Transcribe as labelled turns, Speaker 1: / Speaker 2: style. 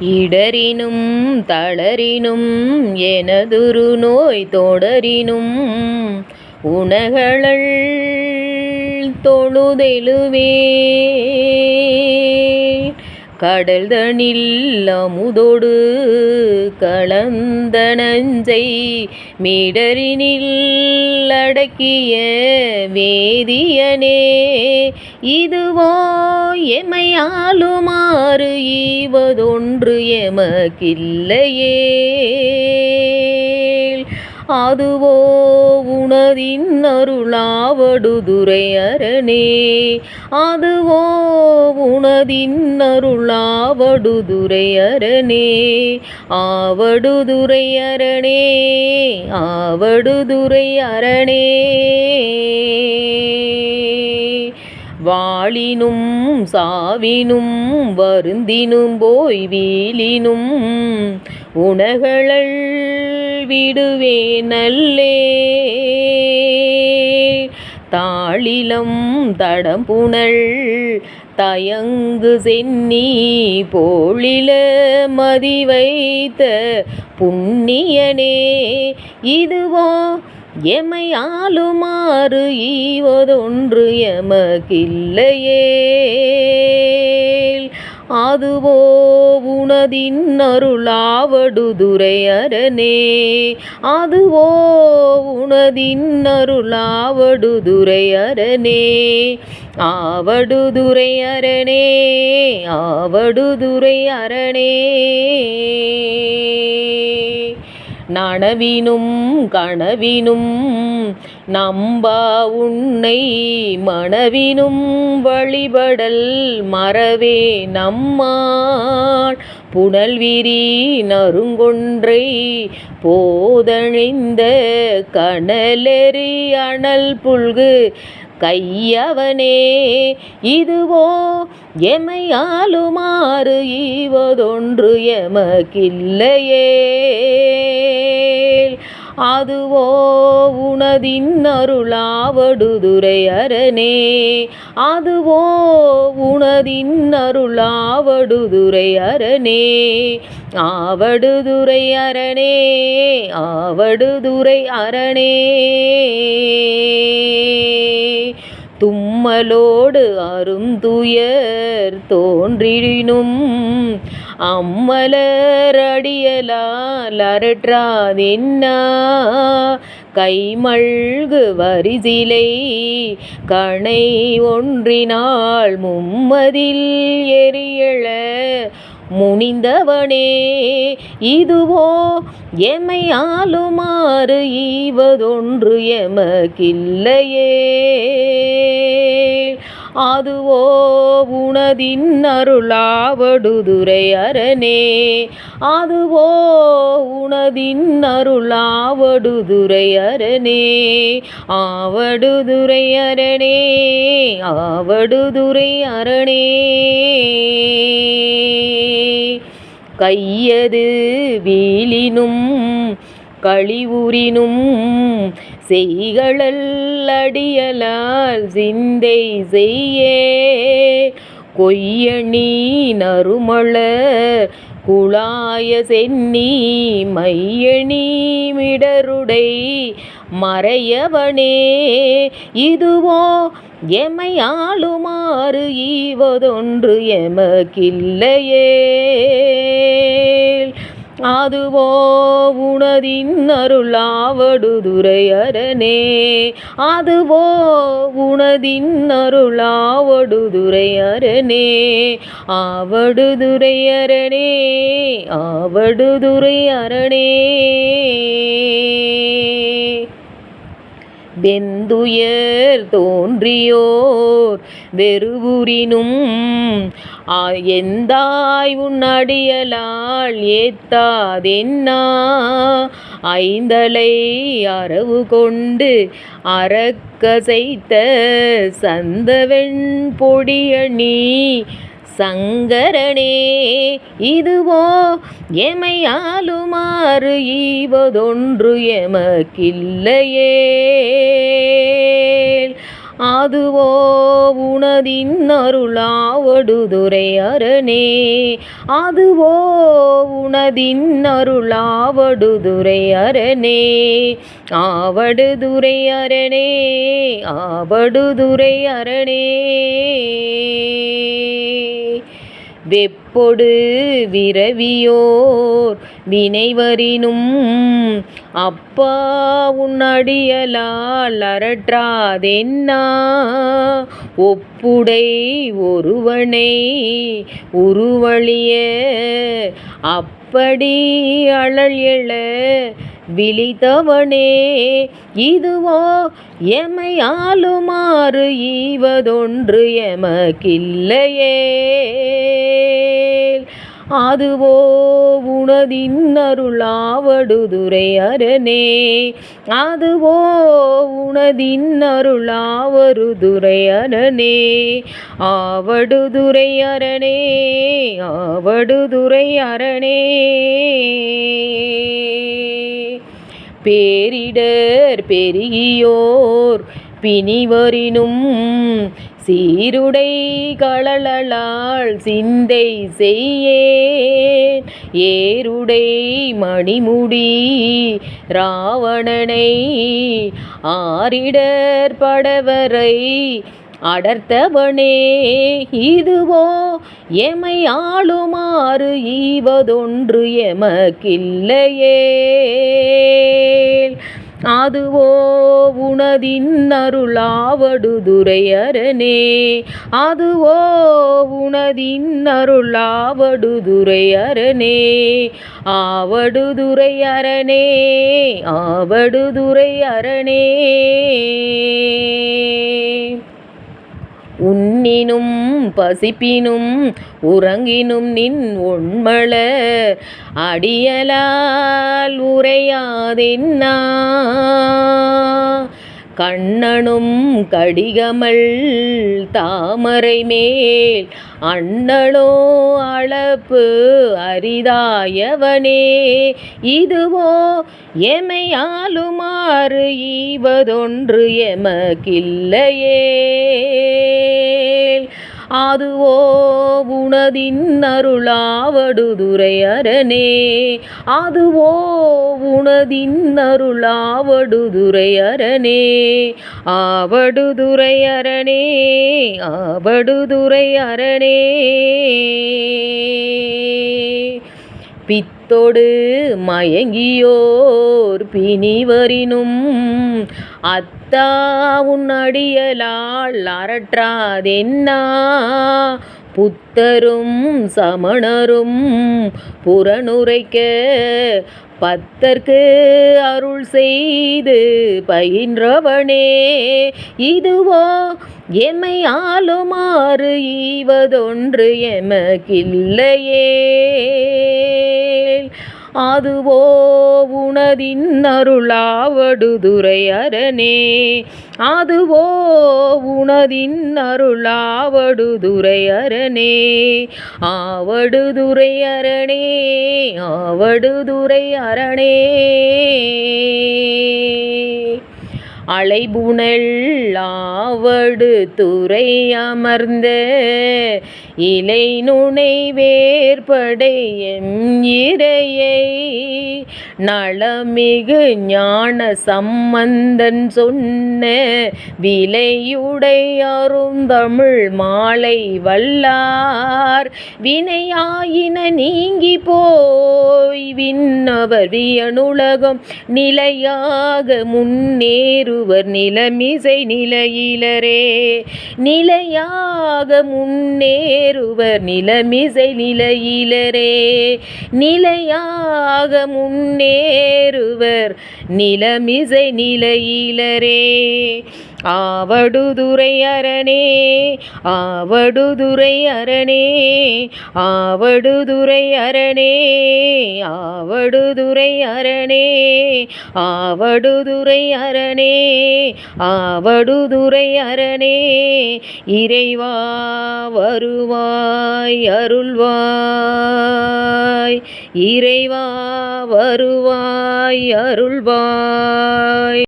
Speaker 1: இடரினும் தளரினும் எனதுரு நோய் தொடரினும் உனகளல் தொழுதெழுவேன் கடல்தனில் அமுதொடு கலந்த நஞ்சை மீடரினில் அடக்கிய வேதியனே இதுவோ எமையாளுமாறு ஈவதொன்று எமக்கில்லையே அதுவோ உனதின் அருளாவடுதுறை அரணே அதுவோ உனதின் அருளாவடுதுறை அரணே ஆவடுதுறை அரணே ஆவடுதுறை அரணே வாழினும் சாவினும் வருந்தினும் போய் வீழினும் உனகளல் விடுவே நல்லே தாளிலம் தடம்புணல் தயங்கு சென்னி போழில மதி வைத்த புண்ணியனே இதுவோ எமையாளுமாறு ஈவதொன்று எமக்கில்லையே அதுவோ உனதின் அருளாவடுதுறை அரணே அதுவோ உனதின் அருளாவடுதுறை அரணே ஆவடுதுறை அரணே ஆவடுதுறை அரணே நனவினும் கனவினும் நம்பா உன்னை மனவினும் வழிபடல் மறவே நம்மான் புனல்விரி நறுங்கொன்றை போதழிந்த கனலெறி அனல் புல்கு கையவனே இதுவோ எமையாளுமாறு ஈவதொன்று எமக்கில்லையே அதுவோ உனதின் அருளாவடுதுறை அரணே அதுவோ உனதின் அருளாவடுதுறை அரணே ஆவடுதுறை அரணே ஆவடுதுறை அரணே தும்மலோடு அருந்துயர் தோன்றினும் அம்மலர் அடியலால் அரற்றாதென்னா கைமல்கு வரிசிலை கணை ஒன்றினால் மும்மதில் எரியள முனிந்தவனே இதுவோ எமையாளுமாறு ஈவதொன்று எமக்கில்லையே அதுவோ உனதின் அருளாவடுதுறை அரணே அதுவோ உனதின் அருளாவடுதுறை அரணே ஆவடுதுறை அரணே ஆவடுதுறை அரணே கையது வீழினும் கழிவுறினும் செய்களல் அடியலால் சிந்தை செய்யே கொய்யணி நறுமலர் குழாய சென்னி மையணி மிடருடை மறையவனே இதுவோ எமையாளுமாறு ஈவதொன்று எமக்கில்லையே அதுவோ உனதின் அருளாவடுதுறை அரணே அதுவோ உனதின் அருளாவடுதுறை அரணே ஆவடுதுறை அரணே ஆவடுதுறை அரணே வெந்துயர் தோன்றியோர் வெறுவுறினும் எந்தாய் உன் அடியலால் ஏத்தாதென்னா ஐந்தலை அரவு கொண்டு அறக்கசைத்த சந்தவெண் பொடியணி சங்கரனே இதுவோ எமையாளுமாறு ஈவதொன்று எமக்கில்லையே அதுவோ உனதின் அருளாவடுதுறை அரணே. அதுவோ உனதின் அருளாவடுதுறை அரணே. ஆவடுதுறை அரணே. ஆவடுதுறை அரணே. வெப்பொடு விரவியோர் வினைவரினும் அப்பா உன் அடியலால் அரற்றாதென்னா. ஒப்புடை ஒருவனை உருவழிய அப்படி அழல் எழ விழித்தவனே. இதுவோ எமை ஆளுமாறு ஈவதொன்று எமக்கில்லையேல். அதுவோ உனதின் அருளாவடுதுறை அரணே. அதுவோ உனதின் அருளாவடுதுறை அரணே. ஆவடுதுறை அரணே. ஆவடுதுறை அரணே. பேரிடர் பெருகியோர் பிணிவரினும் சீருடை கழலால் சிந்தை செய்யேன். ஏருடை மணிமுடி ராவணனை ஆரிடர் படவரை அடர்த்தவனே. இதுவோ எமை ஆளுமாறு ஈவதொன்று எமக்கில்லையேல். அதுவோ உனதின் அருளாவடுதுறை அரணே. அதுவோ உனதின் அருளாவடுதுறை அரணே. ஆவடுதுறை அரணே. ஆவடுதுறை அரணே. உண்ணினும் பசிப்பினும் உறங்கினும் நின் ஒண்மலர் அடியலால் உரையாதென்னா. கண்ணனும் கடிகமல் தாமரை மேல் அண்ணலோ அளப்பு அரிதாயவனே. இதுவோ எமை ஆளுமாறு ஈவதொன்று எமக்கில்லையேல். அதுவோ உனதின் அருளாவடுதுறை அரணே. அதுவோ உனதின் அருளாவடுதுறை அரணே. ஆவடுதுறை அரணே. ஆவடுதுறை அரணே. பித்தொடு மயங்கியோர் பிணிவரினும் அத்தா உன் அடியலால் அரற்றாதென்னா. புத்தரும் சமணரும் புறனுரைக்க பத்தர்க்கு அருள் செய்து பயின்றவனே. இதுவோ எமை ஆளுமாறு ஈவதொன்று எமக்கில்லையேல். அதுவோ உனதின் அருளாவடுதுறை அரணே. அதுவோ உனதின் அருளாவடுதுறை அரணே. ஆவடுதுறை அரணே. ஆவடுதுறை அரணே. அலைபுனல் ஆவடு துறை அமர்ந்த இலை நுனை வேற்படை எம் இறையை நலமிகு ஞான சம்பந்தன் சொன்ன விலையுடை அருந்தமிழ் மாலை வல்லார் வினையாயின நீங்கி போய் விண்ணவர் வியனுலகம் நிலையாக முன்னேறுவர் நிலமிசை நிலையிலரே. நிலையாக முன்னேறுவர் நிலமிசை நிலையிலரே. நிலையாக முன்னேறுவர் நிலமிசை நிலையிலரே. ஆவடுதுறை அரணே. ஆவடுதுறை அரணே. ஆவடுதுறை அரணே. ஆவடுதுறை அரணே. ஆவடுதுறை அரணே. ஆவடுதுறை அரணே. இறைவா வருவாய் அருள்வாய். இறைவா வருவாய் அருள்வாய்.